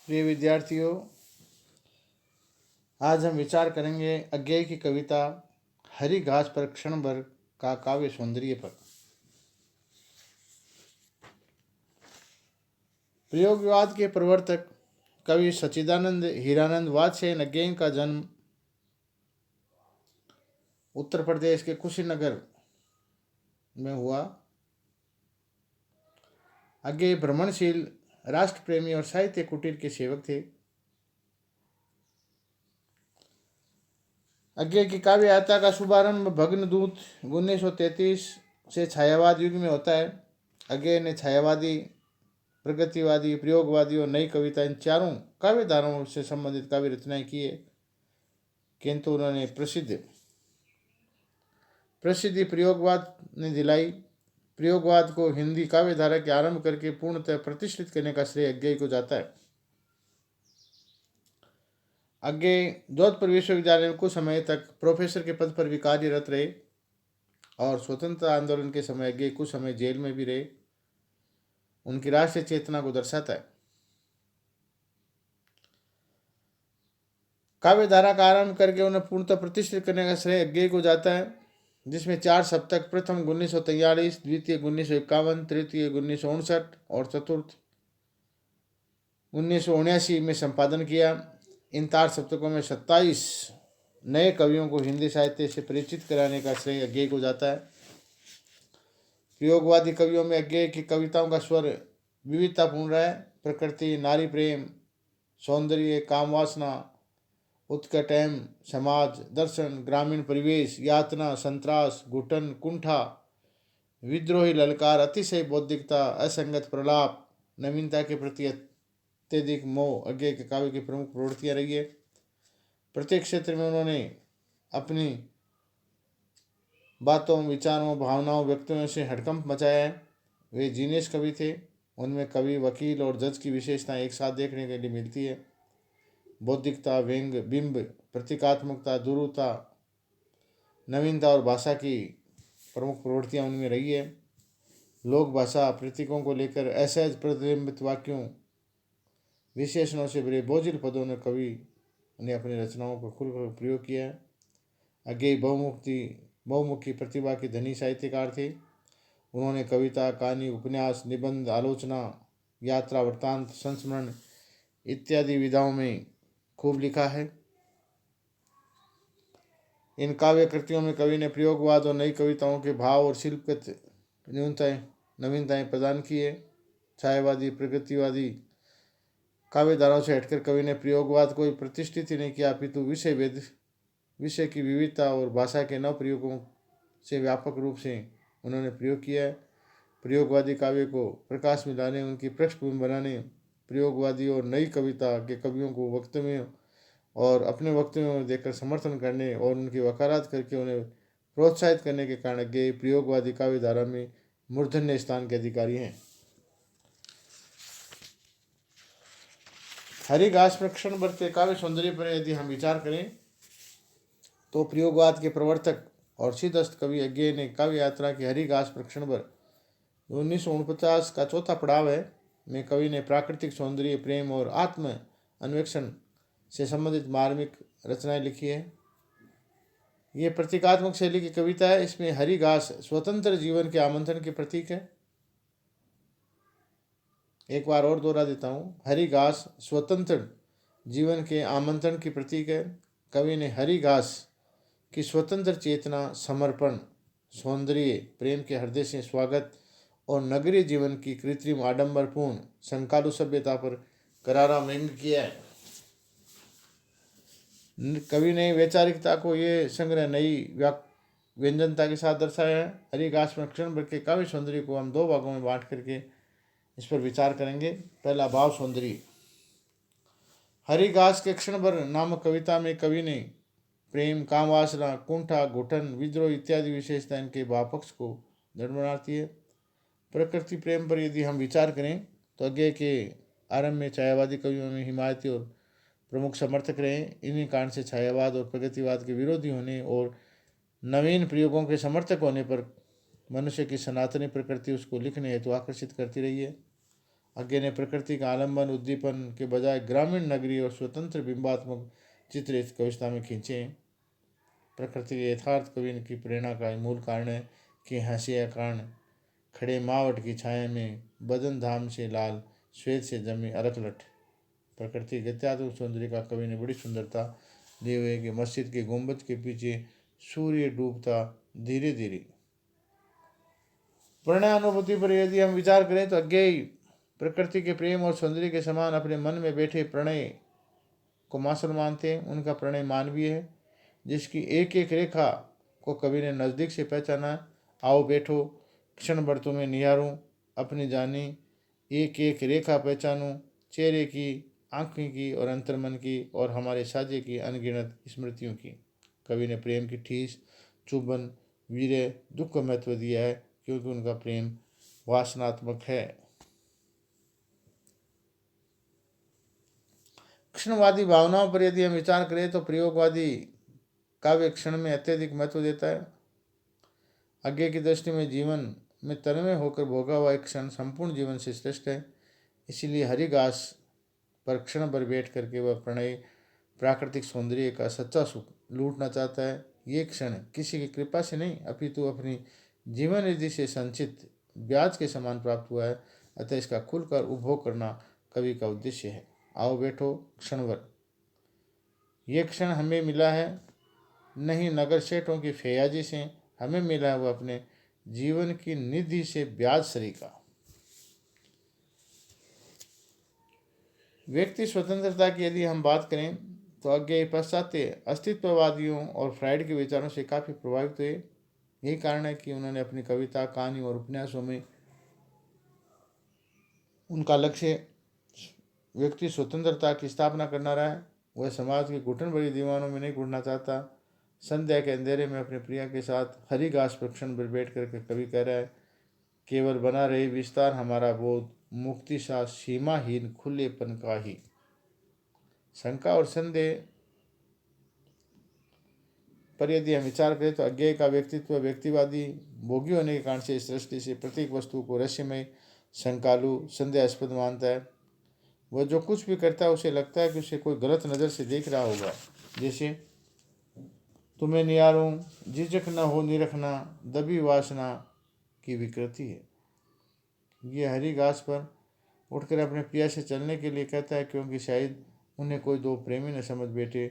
प्रिय विद्यार्थियों, आज हम विचार करेंगे अज्ञेय की कविता हरी घास पर क्षण भर का काव्य सौंदर्य पर। प्रयोगवाद के प्रवर्तक कवि सच्चिदानंद हीरानंद वात्स्यायन अज्ञेय का जन्म उत्तर प्रदेश के कुशीनगर में हुआ। अज्ञेय भ्रमणशील, राष्ट्र प्रेमी और साहित्य कुटीर के सेवक थे। अज्ञेय की काव्य यात्रा का शुभारंभ भग्नदूत 1933 से छायावाद युग में होता है। अज्ञेय ने छायावादी, प्रगतिवादी, प्रयोगवादी और नई कविता इन चारों काव्य धाराओं से संबंधित काव्य रचनाएं की है, किंतु उन्होंने प्रसिद्धि प्रयोगवाद ने दिलाई। प्रयोगवाद को हिंदी काव्य धारा के आरंभ करके पूर्णतः प्रतिष्ठित करने का श्रेय अज्ञेय को जाता है। अज्ञेय जोधपुर विश्वविद्यालय में कुछ समय तक प्रोफेसर के पद पर भी कार्यरत रहे और स्वतंत्रता आंदोलन के समय अज्ञेय कुछ समय जेल में भी रहे। उनकी राष्ट्रीय चेतना को दर्शाता है। काव्य धारा का आरंभ करके उन्हें पूर्णतः प्रतिष्ठित करने का श्रेय अज्ञेय को जाता है, जिसमें 4 सप्तक, प्रथम 1943, द्वितीय 1951, तृतीय 1959 और चतुर्थ 1979 में संपादन किया। इन 4 सप्तकों में 27 नए कवियों को हिंदी साहित्य से परिचित कराने का श्रेय अज्ञेय को जाता है। प्रयोगवादी कवियों में अज्ञेय की कविताओं का स्वर विविधतापूर्ण रहा है। प्रकृति, नारी प्रेम, सौंदर्य, कामवासना, उत्कट एवं समाज दर्शन, ग्रामीण परिवेश, यातना, संत्रास, घुटन, कुंठा, विद्रोही ललकार, अतिशय बौद्धिकता, असंगत प्रलाप, नवीनता के प्रति अत्यधिक मोह अज्ञेय के काव्य की प्रमुख प्रवृत्तियां रही है। प्रत्येक क्षेत्र में उन्होंने अपनी बातों, विचारों, भावनाओं, व्यक्तियों से हड़कंप मचाया है। वे जीनियस कवि थे। उनमें कवि, वकील और जज की विशेषताएं एक साथ देखने के लिए मिलती है। बौद्धिकता, व्यंग, बिंब, प्रतीकात्मकता, दुरूता, नवीनता और भाषा की प्रमुख प्रवृत्तियां उनमें रही है। लोक भाषा, प्रतीकों को लेकर असहज प्रतिबिंबित वाक्यों, विशेषणों से भरे बोझिल पदों ने कवि ने अपनी रचनाओं को खुलकर प्रयोग किया है। अज्ञेय बहुमुखी प्रतिभा के धनी साहित्यकार थे। उन्होंने कविता, कहानी, उपन्यास, निबंध, आलोचना, यात्रा, वृत्तांत, संस्मरण इत्यादि विधाओं में खूब लिखा है। इन काव्य कृतियों में कवि ने प्रयोगवाद और नई कविताओं के भाव और शिल्पगत नवीनताएं प्रदान की है। छायावादी, प्रगतिवादी काव्य धाराओं से हटकर कवि ने प्रयोगवाद को प्रतिष्ठित ही नहीं किया, अपितु विषय की विविधता और भाषा के नव प्रयोगों से व्यापक रूप से उन्होंने प्रयोग किया है। प्रयोगवादी काव्य को प्रकाश में लाने, उनकी पृष्ठभूमि बनाने, प्रयोगवादी और नई कविता के कवियों को वक्तव्यों और अपने वक्तव्यों में देकर समर्थन करने और उनकी वकालत करके उन्हें प्रोत्साहित करने के कारण अज्ञेय प्रयोगवादी काव्य धारा में मूर्धन्य स्थान के अधिकारी हैं। हरी घास पर क्षण भर के काव्य सौंदर्य पर यदि हम विचार करें तो प्रयोगवाद के प्रवर्तक और सिद्धहस्त कवि अज्ञेय ने काव्य यात्रा की हरी घास पर क्षण भर 1949 का चौथा पड़ाव है में कवि ने प्राकृतिक सौंदर्य, प्रेम और आत्म अन्वेषण से संबंधित मार्मिक रचनाएं लिखी है। ये प्रतीकात्मक शैली की कविता है। इसमें हरी घास स्वतंत्र जीवन के आमंत्रण के प्रतीक है। एक बार और दोहरा देता हूँ, हरी घास स्वतंत्र जीवन के आमंत्रण की प्रतीक है। कवि ने हरी घास की स्वतंत्र चेतना, समर्पण, सौंदर्य, प्रेम के हृदय से स्वागत और नगरीय जीवन की कृत्रिम आडंबरपूर्ण संकालु सभ्यता पर करारा व्यंग किया है। कवि ने वैचारिकता को ये संग्रह नई व्यंजनता के साथ दर्शाया है। हरी घास में क्षण भर के काव्य सौंदर्य को हम 2 भागों में बांट करके इस पर विचार करेंगे। पहला भाव सौंदर्य। हरी घास के क्षण भर नामक कविता में कवि ने प्रेम, कामवासना, कुंठा, घुटन, विद्रोह इत्यादि विशेषता इनके भाव पक्ष को दृढ़ बनाती है। प्रकृति प्रेम पर यदि हम विचार करें तो अज्ञेय के आरंभ में छायावादी कवियों में हिमायती और प्रमुख समर्थक रहे। इन्हीं कारण से छायावाद और प्रगतिवाद के विरोधी होने और नवीन प्रयोगों के समर्थक होने पर मनुष्य की सनातनी प्रकृति उसको लिखने हेतु आकर्षित करती रही है। अज्ञे ने प्रकृति का आलंबन उद्दीपन के बजाय ग्रामीण नगरी और स्वतंत्र बिंबात्मक चित्र इस कविता में खींचे हैं। प्रकृति के यथार्थ कवि की प्रेरणा का मूल कारण है कि हंसी का कारण खड़े मावट की छाया में बदन धाम से लाल श्वेत से जमी अरकलट। प्रकृति गत्यात्मक सौंदर्य का कवि ने बड़ी सुंदरता दी हुई है कि मस्जिद के गुंबद के पीछे सूर्य डूबता धीरे धीरे। प्रणयानुभूति पर यदि हम विचार करें तो अज्ञेय प्रकृति के प्रेम और सौंदर्य के समान अपने मन में बैठे प्रणय को मासूम मानते हैं। उनका प्रणय मानवीय है, जिसकी एक एक रेखा को कवि ने नज़दीक से पहचाना। आओ बैठो क्षण भर तुम्हें निहारूं, अपनी जानी एक एक रेखा पहचानूं, चेहरे की, आँखों की और अंतर्मन की और हमारे साझे की अनगिनत स्मृतियों की। कवि ने प्रेम की ठीस, चुंबन, वीर्य, दुख को महत्व दिया है, क्योंकि उनका प्रेम वासनात्मक है। क्षणवादी भावनाओं पर यदि हम विचार करें तो प्रयोगवादी काव्य क्षण में अत्यधिक महत्व देता है। आगे की दृष्टि में जीवन में तन्मय होकर भोगा हुआ एक क्षण संपूर्ण जीवन से श्रेष्ठ है। इसीलिए हरी घास पर क्षण भर बैठ करके वह प्रणय प्राकृतिक सौंदर्य का सच्चा सुख लूटना चाहता है। ये क्षण किसी की कृपा से नहीं, अपितु अपनी जीवन निधि से संचित ब्याज के समान प्राप्त हुआ है। अतः इसका खुलकर उपभोग करना कवि का उद्देश्य है। आओ बैठो क्षण भर, ये क्षण हमें मिला है नहीं नगर सेठों की फैयाजी से, हमें मिला है वो अपने जीवन की निधि से ब्याज सरीका। व्यक्ति स्वतंत्रता की यदि हम बात करें तो आगे पाश्चात्य अस्तित्ववादियों और फ्राइड के विचारों से काफ़ी प्रभावित हुए। यही कारण है कि उन्होंने अपनी कविता, कहानी और उपन्यासों में उनका लक्ष्य व्यक्ति स्वतंत्रता की स्थापना करना रहा है। वह समाज के घुटन भरी दीवानों में नहीं घुटना चाहता। संध्या के अंधेरे में अपने प्रिया के साथ हरी घास पर क्षण भर बैठ कर कवि कह रहा है, केवल बना रही विस्तार हमारा बोध, मुक्ति सा सीमाहीन खुलेपन का ही। शंका और संदेह पर यदि हम विचार करें तो अज्ञेय का व्यक्तित्व व्यक्तिवादी भोगी होने के कारण से इस दृष्टि से प्रत्येक वस्तु को रहस्यमय, शंकालु, संदेहास्पद मानता है। वह जो कुछ भी करता है उसे लगता है कि उसे कोई गलत नज़र से देख रहा होगा। जैसे तुम्हें निहारूं, झिझक न हो निरखना, दबी वासना की विकृति है। ये हरी घास पर उठकर अपने प्रिया से चलने के लिए कहता है, क्योंकि शायद उन्हें कोई दो प्रेमी न समझ बैठे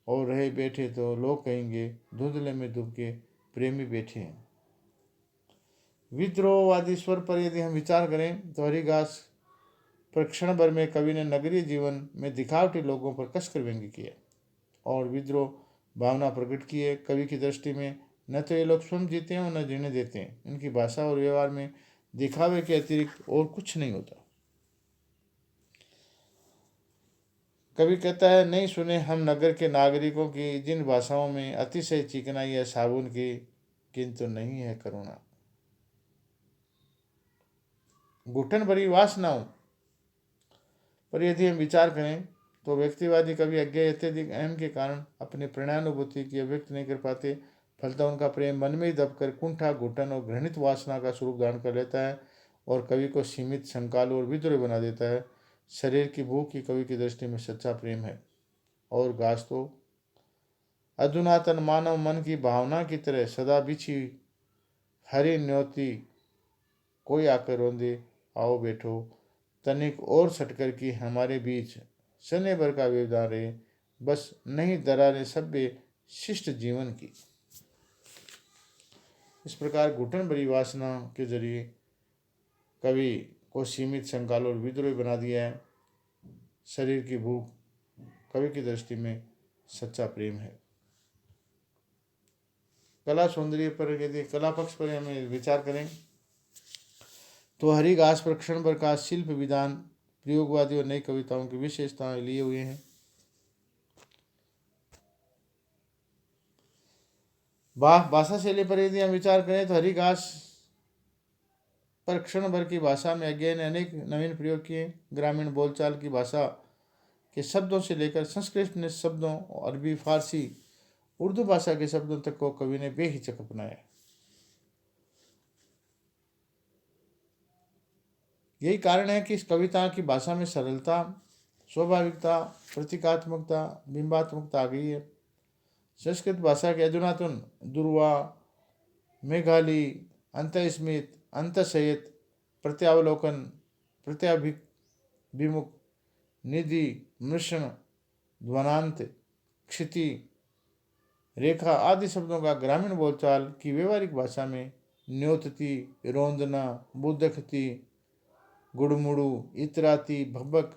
और रहे बैठे तो लोग कहेंगे धुंधले में दुबके प्रेमी बैठे हैं। विद्रोहवादी स्वर पर यदि हम विचार करें तो हरी घास पर क्षण भर में कवि ने नगरीय जीवन में दिखावटी लोगों पर कसकर व्यंग्य किया और विद्रोह भावना प्रकट की है। कवि की दृष्टि में न तो ये लोग स्वयं जीते हैं और न जीने देते हैं। इनकी भाषा और व्यवहार में दिखावे के अतिरिक्त और कुछ नहीं होता। कवि कहता है, नहीं सुने हम नगर के नागरिकों की जिन भाषाओं में अतिशय चिकनाई है साबुन की, किंतु नहीं है करुणा। घुटन भरी वासनाओं पर यदि हम विचार करें तो व्यक्तिवादी कवि अज्ञेय अत्यधिक अहम के कारण अपने प्रणयानुभूति की अभिव्यक्त नहीं कर पाते। फलतः उनका प्रेम मन में ही दबकर कुंठा, घुटन और घृणित वासना का स्वरूप धारण कर लेता है और कवि को सीमित, शंकालु और विद्रोही बना देता है। शरीर की भूख ही कवि की दृष्टि में सच्चा प्रेम है और घास तो अधुनातन मानव मन की भावना की तरह सदा बिछी हरी न्योती, कोई आकर रोंदे, आओ बैठो तनिक और सटकर की हमारे बीच सने भर का व्यवधान रहे, बस नहीं दरारें सभ्य शिष्ट जीवन की। इस प्रकार घुटन भरी वासना के जरिए कवि को सीमित, शंकालु और विद्रोही बना दिया है। शरीर की भूख कवि की दृष्टि में सच्चा प्रेम है। कला सौंदर्य पर यदि कला पक्ष पर हमें विचार करें तो हरी घास पर क्षण भर का शिल्प विधान प्रयोगवादी और नई कविताओं की विशेषताएं लिए हुए हैं। भाषा शैली पर यदि हम विचार करें तो हरी घास पर क्षण भर की भाषा में अज्ञेय ने अनेक नवीन प्रयोग किए। ग्रामीण बोलचाल की भाषा के शब्दों से लेकर संस्कृत ने शब्दों, अरबी, फारसी, उर्दू भाषा के शब्दों तक को कवि ने बेहिचक अपनाया। यही कारण है कि इस कविता की भाषा में सरलता, स्वाभाविकता, प्रतीकात्मकता, बिंबात्मकता आ गई है। संस्कृत भाषा के अधुनातन दुर्वा, मेघाली, अंतस्मित, अंतशयित, प्रत्यावलोकन, प्रत्याभिमुख, निधि, मृषण, ध्वनांत, क्षिति, रेखा आदि शब्दों का ग्रामीण बोलचाल की व्यवहारिक भाषा में न्योतती, रोंदना, बुद्धखती, गुड़मुड़ू, इतराती, भबक,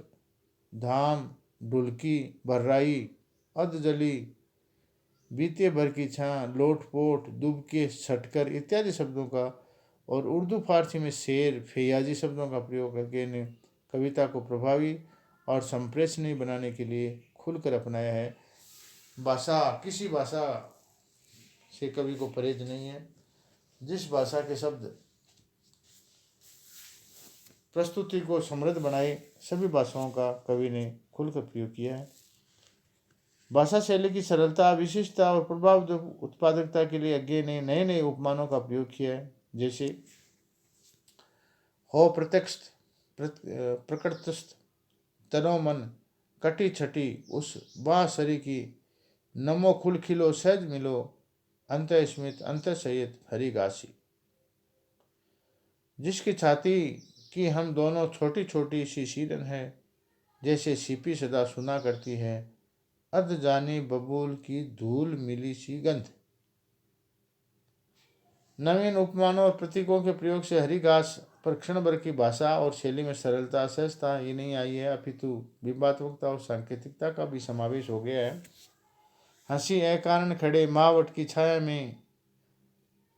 धाम, ढुलकी, भर्राई, अधजली, बीते भर की छां, लोटपोट, दुबके, छटकर इत्यादि शब्दों का और उर्दू फारसी में शेर, फैयाजी शब्दों का प्रयोग करके ने कविता को प्रभावी और संप्रेषणीय बनाने के लिए खुलकर अपनाया है। भाषा किसी भाषा से कवि को परहेज नहीं है। जिस भाषा के शब्द प्रस्तुति को समृद्ध बनाए, सभी भाषाओं का कवि ने खुलकर प्रयोग किया है। भाषा शैली की सरलता, विशिष्टता और प्रभाव उत्पादकता के लिए अज्ञे ने नए नए उपमानों का प्रयोग किया है। जैसे हो प्रत्यक्ष, प्रकृतस्थ, तनो मन, कटी छटी, उस बांसरी की, नमो खुल खिलो सहज मिलो, अंत स्मित अंत सहित हरि गासी। जिसकी छाती की हम दोनों छोटी छोटी सी सीरन है, जैसे सीपी सदा सुना करती है, अध जानी बबूल की धूल मिली सी गंध। नवीन उपमानों और प्रतीकों के प्रयोग से हरिघास पर क्षण भर की भाषा और शैली में सरलता, सहजता ही नहीं आई है, अपितु बिंबात्मकता और सांकेतिकता का भी समावेश हो गया है। हंसी ए कारण खड़े मावट की छाया में,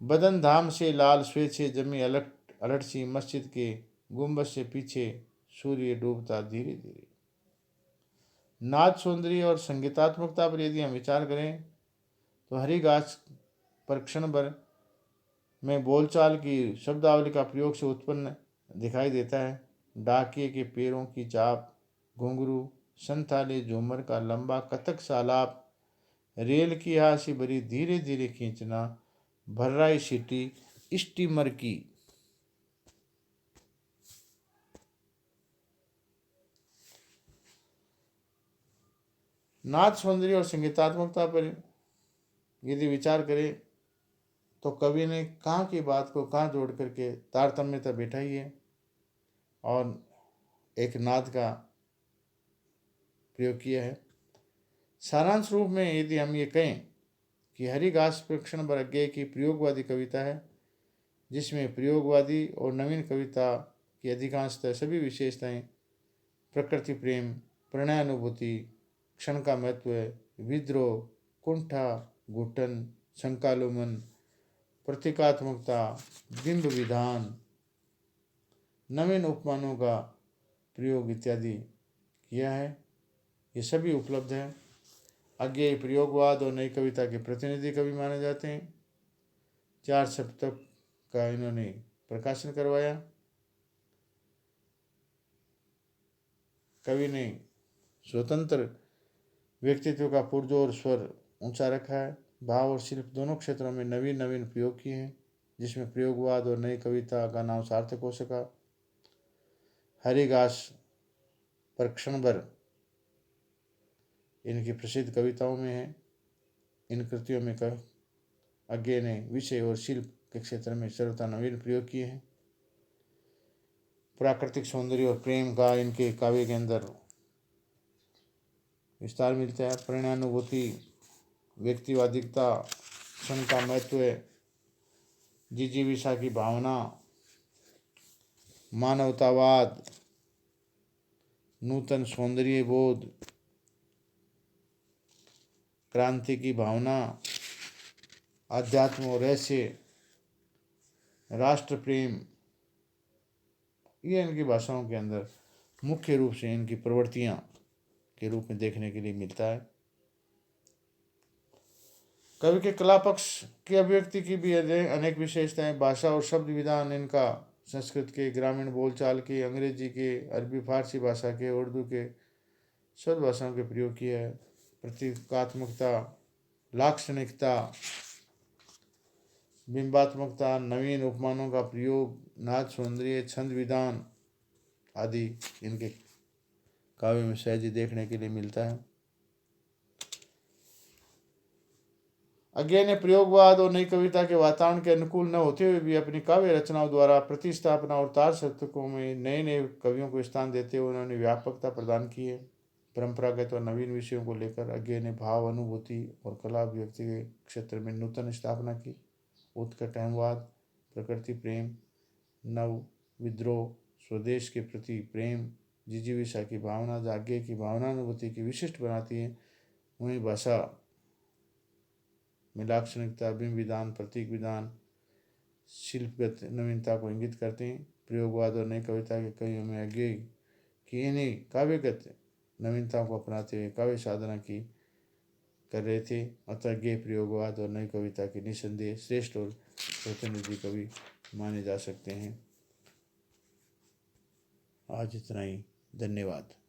बदन धाम से लाल श्वेत से जमी अलट अलट सी मस्जिद के गुंबद से पीछे सूर्य डूबता धीरे धीरे। नाच सौंदर्य और संगीतात्मकता पर यदि हम विचार करें तो हरिघास पर क्षण भर में बोलचाल की शब्दावली का प्रयोग से उत्पन्न दिखाई देता है। डाकिए के पैरों की चाप, घुंघरू, संथाली झूमर का लंबा कथक सालाप, रेल की हासी भरी धीरे धीरे खींचना, भर्राई सीटी स्टीमर की। नाच सौंदर्य और संगीतात्मकता पर यदि विचार करें तो कवि ने कहाँ की बात को कहाँ जोड़ करके तारतम्यता बैठाई है और एक नाद का प्रयोग किया है। सारांश रूप में यदि हम ये कहें कि हरिघास प्रेक्षण वर्ज्ञ की प्रयोगवादी कविता है, जिसमें प्रयोगवादी और नवीन कविता की अधिकांशतः सभी विशेषताएं प्रकृति प्रेम, प्रणयानुभूति, क्षण का महत्व, विद्रोह, कुंठा, घुटन, शंकालुमन, प्रतीकात्मकता, बिंब विधान, नवीन उपमानों का प्रयोग इत्यादि किया है, ये सभी उपलब्ध है। अज्ञेय प्रयोगवाद और नई कविता के प्रतिनिधि कवि माने जाते हैं। 4 शतक का इन्होंने प्रकाशन करवाया। कवि ने स्वतंत्र व्यक्तित्व का पुरजोर स्वर ऊंचा रखा है। भाव और शिल्प दोनों क्षेत्रों में नवीन नवीन प्रयोग किए हैं, जिसमें प्रयोगवाद और नई कविता का नाम सार्थक हो सका। हरिघास पर क्षण भर इनकी प्रसिद्ध कविताओं में है। इन कृतियों में अज्ञे ने विषय और शिल्प के क्षेत्र में सर्वथा नवीन प्रयोग किए हैं। प्राकृतिक सौंदर्य और प्रेम का इनके काव्य के अंदर विस्तार मिलता है। प्रणयानुभूति, व्यक्तिवादिकता, क्षण का महत्व, जिजीविषा की भावना, मानवतावाद, नूतन सौंदर्य बोध, क्रांति की भावना, अध्यात्म और रहस्य, राष्ट्र प्रेम, ये इनकी भाषाओं के अंदर मुख्य रूप से इनकी प्रवृत्तियां के रूप में देखने के लिए मिलता है। कवि के कला पक्ष की अभिव्यक्ति की भी अनेक विशेषताएं, भाषा और शब्द विधान इनका संस्कृत के, ग्रामीण बोलचाल के, अंग्रेजी के, अरबी फारसी भाषा के, उर्दू के सब भाषाओं के प्रयोग किया है। प्रतीकात्मकता, लाक्षणिकता, बिंबात्मकता, नवीन उपमानों का प्रयोग, नाच सौंदर्य, छंद विधान, आदि इनके काव्य में सहज ही देखने के लिए मिलता है। अज्ञेय ने प्रयोगवाद और नई कविता के वातावरण के अनुकूल न होते हुए भी अपनी काव्य रचनाओं द्वारा प्रतिस्थापना और तार शतकों में नए नए कवियों को स्थान देते हुए उन्होंने व्यापकता प्रदान की है। परंपरागत और नवीन विषयों को लेकर अज्ञेय ने भाव, अनुभूति और कला अभिव्यक्ति के क्षेत्र में नूतन स्थापना की। उत्कट अहमवाद, प्रकृति प्रेम, नव विद्रोह, स्वदेश के प्रति प्रेम, जिजीविषा की भावना अज्ञेय की भावनानुभूति की विशिष्ट बनाती है। वहीं भाषा में लाक्षणिकता, बिंब विधान, प्रतीक विधान, शिल्पगत नवीनता को इंगित करते हैं। प्रयोगवाद और नई कविता के कवियों में अज्ञेय की इन्हीं काव्यगत नवीनताओं को अपनाते हुए काव्य साधना की कर रहे थे। अतः अज्ञेय प्रयोगवाद और नई कविता के निसंदेह श्रेष्ठ और प्रतिनिधि कवि माने जा सकते हैं। आज इतना ही। धन्यवाद।